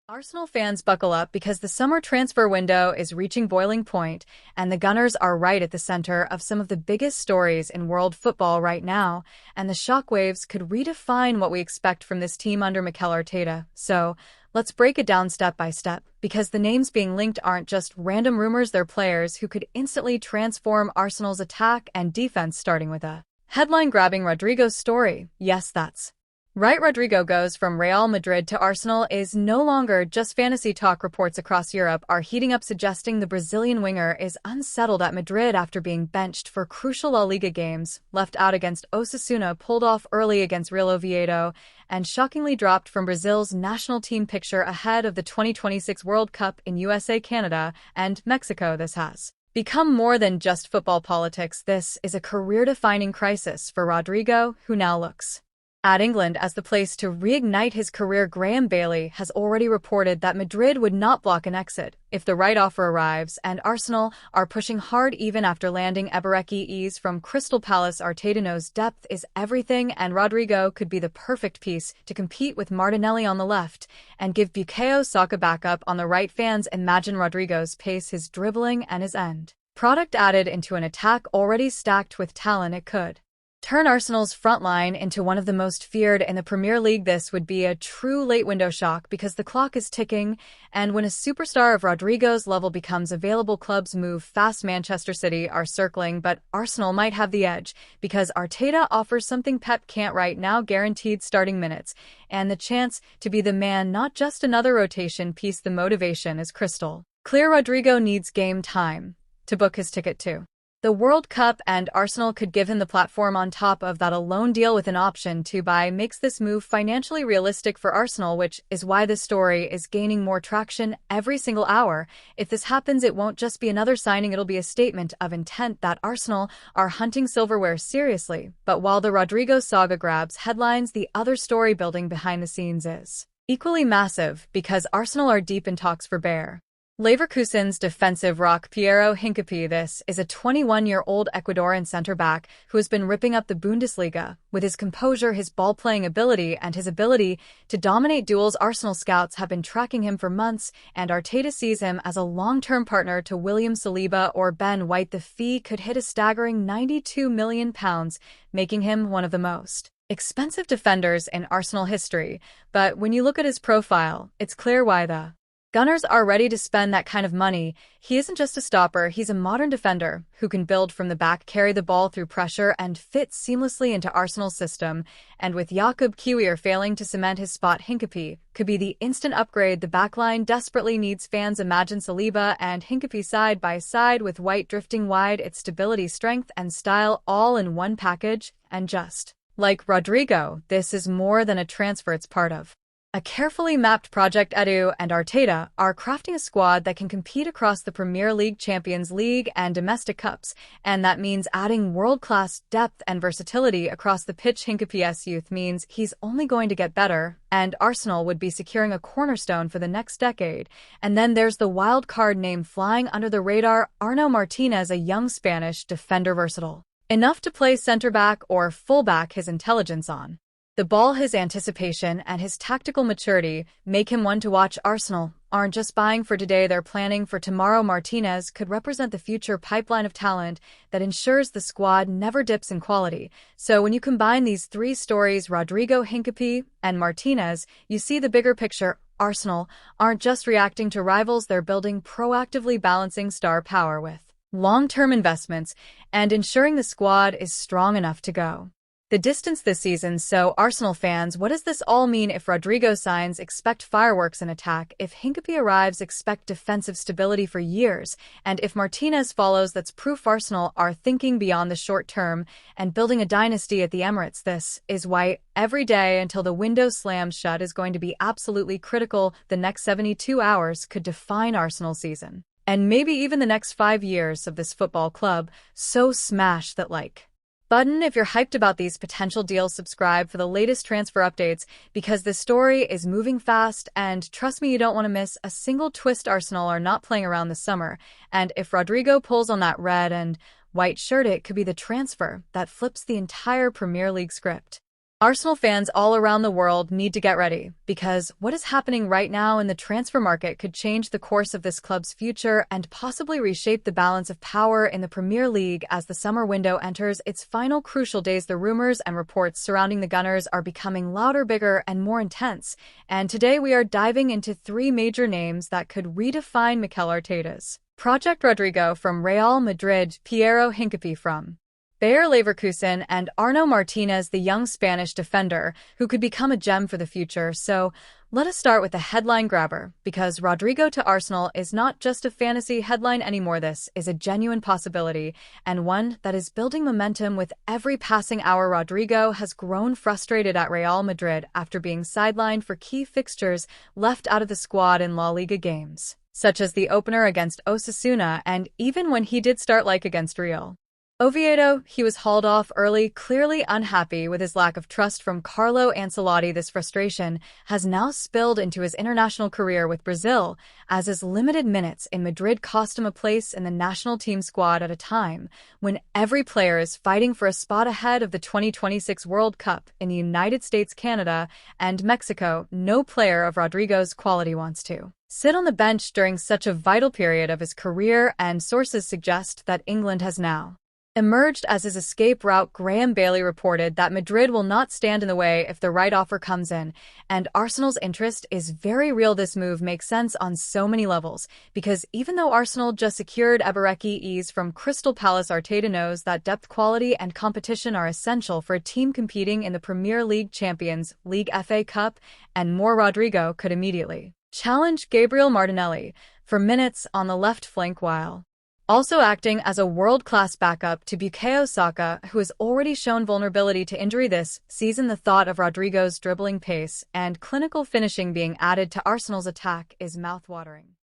Arsenal fans buckle up because the summer transfer window is reaching boiling point, and the Gunners are right at the center of some of the biggest stories in world football right now, and the shockwaves could redefine what we expect from this team under Mikel Arteta. So, let's break it down step by step, because the names being linked aren't just random rumors, they're players who could instantly transform Arsenal's attack and defense, starting with a headline-grabbing Rodrigo's story. Yes, that's right, Rodrigo goes from Real Madrid to Arsenal is no longer just fantasy talk. Reports across Europe are heating up, suggesting the Brazilian winger is unsettled at Madrid after being benched for crucial La Liga games, left out against Osasuna, pulled off early against Real Oviedo, and shockingly dropped from Brazil's national team picture ahead of the 2026 World Cup in USA, Canada, and Mexico. This has become more than just football politics. This is a career-defining crisis for Rodrigo, who now looks at England as the place to reignite his career. Graham Bailey has already reported that Madrid would not block an exit if the right offer arrives, and Arsenal are pushing hard even after landing Eberechi from Crystal Palace. Arteta knows depth is everything, and Rodrigo could be the perfect piece to compete with Martinelli on the left and give Bukayo Saka backup on the right. Fans imagine Rodrigo's pace, his dribbling, and his end product added into an attack already stacked with talent. It could turn Arsenal's front line into one of the most feared in the Premier League. This would be a true late-window shock because the clock is ticking, and when a superstar of Rodrigo's level becomes available, clubs move fast. Manchester City are circling, but Arsenal might have the edge because Arteta offers something Pep can't right now: guaranteed starting minutes and the chance to be the man, not just another rotation piece. The motivation is crystal clear. Rodrigo needs game time to book his ticket to the World Cup, and Arsenal could give him the platform. On top of that, a loan deal with an option to buy makes this move financially realistic for Arsenal, which is why this story is gaining more traction every single hour. If this happens, it won't just be another signing, it'll be a statement of intent that Arsenal are hunting silverware seriously. But while the Rodrigo saga grabs headlines, the other story building behind the scenes is equally massive, because Arsenal are deep in talks for Bayer Leverkusen's defensive rock Piero Hincapie. This is a 21-year-old Ecuadorian center-back who has been ripping up the Bundesliga. With his composure, his ball-playing ability, and his ability to dominate duels, Arsenal scouts have been tracking him for months, and Arteta sees him as a long-term partner to William Saliba or Ben White. The fee could hit a staggering £92 million, making him one of the most expensive defenders in Arsenal history. But when you look at his profile, it's clear why the Gunners are ready to spend that kind of money. He isn't just a stopper, he's a modern defender who can build from the back, carry the ball through pressure, and fit seamlessly into Arsenal's system. And with Jakub Kiwior failing to cement his spot, Hincapie could be the instant upgrade the backline desperately needs. Fans imagine Saliba and Hincapie side by side, with White drifting wide. Its stability, strength, and style all in one package. And just like Rodrigo, this is more than a transfer, it's part of a carefully mapped project. Edu and Arteta are crafting a squad that can compete across the Premier League, Champions League, and domestic cups, and that means adding world-class depth and versatility across the pitch. Hincapie's youth means he's only going to get better, and Arsenal would be securing a cornerstone for the next decade. And then there's the wild card name flying under the radar: Arno Martinez, a young Spanish defender, versatile enough to play centre-back or full-back. His intelligence on the ball, his anticipation, and his tactical maturity make him one to watch. Arsenal aren't just buying for today, they're planning for tomorrow. Martinez could represent the future pipeline of talent that ensures the squad never dips in quality. So when you combine these three stories, Rodrigo, Hincapie, and Martinez, you see the bigger picture. Arsenal aren't just reacting to rivals, they're building proactively, balancing star power with long-term investments and ensuring the squad is strong enough to go the distance this season. So, Arsenal fans, what does this all mean? If Rodrigo signs, expect fireworks in attack. If Hincapie arrives, expect defensive stability for years. And if Martinez follows, that's proof Arsenal are thinking beyond the short term and building a dynasty at the Emirates. This is why every day until the window slams shut is going to be absolutely critical. The next 72 hours could define Arsenal's season, and maybe even the next 5 years of this football club. So smash that like button if you're hyped about these potential deals. Subscribe for the latest transfer updates, because this story is moving fast, and trust me, you don't want to miss a single twist. Arsenal are not playing around this summer, and if Rodrigo pulls on that red and white shirt, it could be the transfer that flips the entire Premier League script. Arsenal fans all around the world need to get ready, because what is happening right now in the transfer market could change the course of this club's future and possibly reshape the balance of power in the Premier League as the summer window enters its final crucial days. The rumors and reports surrounding the Gunners are becoming louder, bigger, and more intense, and today we are diving into three major names that could redefine Mikel Arteta's Project Rodrigo from Real Madrid, Piero Hincapie from Bayer Leverkusen, and Arno Martinez, the young Spanish defender, who could become a gem for the future. So let us start with the headline grabber, because Rodrigo to Arsenal is not just a fantasy headline anymore. This is a genuine possibility, and one that is building momentum with every passing hour. Rodrigo has grown frustrated at Real Madrid after being sidelined for key fixtures, left out of the squad in La Liga games, such as the opener against Osasuna, and even when he did start, like against Real Oviedo, he was hauled off early, clearly unhappy with his lack of trust from Carlo Ancelotti. This frustration has now spilled into his international career with Brazil, as his limited minutes in Madrid cost him a place in the national team squad at a time when every player is fighting for a spot ahead of the 2026 World Cup in the United States, Canada, and Mexico. No player of Rodrigo's quality wants to sit on the bench during such a vital period of his career, and sources suggest that England has now emerged as his escape route. Graham Bailey reported that Madrid will not stand in the way if the right offer comes in, and Arsenal's interest is very real. This move makes sense on so many levels, because even though Arsenal just secured Eberechi from Crystal Palace, Arteta knows that depth, quality, and competition are essential for a team competing in the Premier League, Champions League, FA Cup, and more. Rodrigo could immediately challenge Gabriel Martinelli for minutes on the left flank, while also acting as a world-class backup to Bukayo Saka, who has already shown vulnerability to injury this season. The thought of Rodrigo's dribbling pace and clinical finishing being added to Arsenal's attack is mouthwatering.